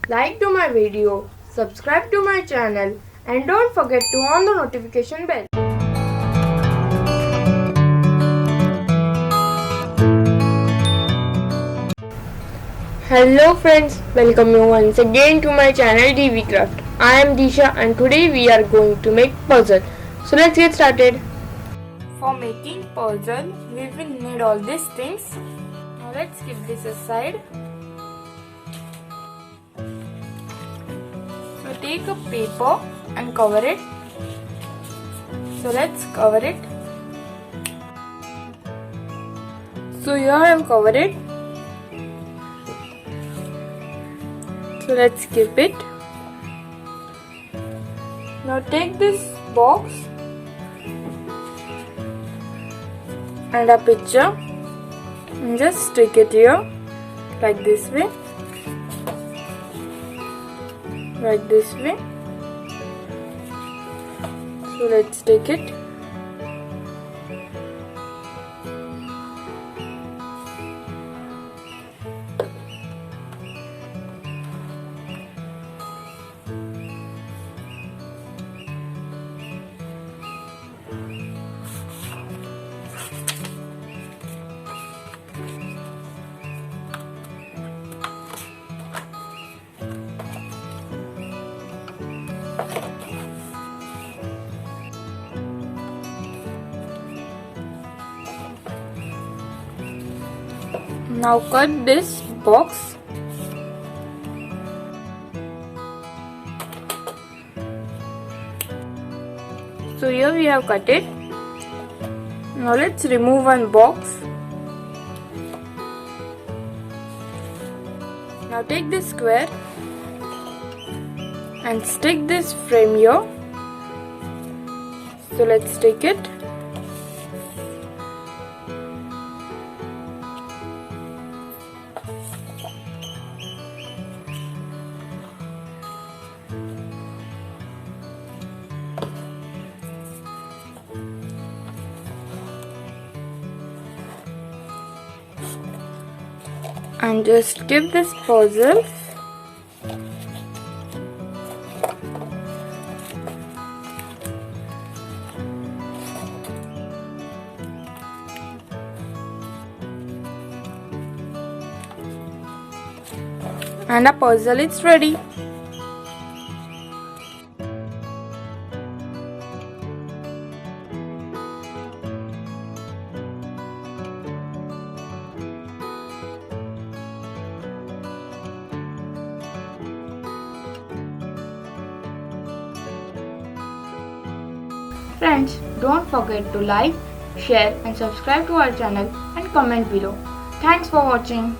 like to my video, subscribe to my channel and don't forget to on the notification bell. Hello friends, welcome you once again to my channel DV Craft. I am Disha and today we are going to make puzzle. So let's get started. For making puzzle, we will need all these things. Now let's keep this aside. So take a paper and cover it. So let's cover it. So here I have covered it. So let's keep it. Now take this box and a picture and just stick it here like this way, like this way. So let's take it. Now cut this box. So here we have cut it. Now let's remove one box. Now take this square and stick this frame here. So let's take it. And just keep this puzzle. And a puzzle is ready. Friends, don't forget to like, share and subscribe to our channel and comment below. Thanks for watching.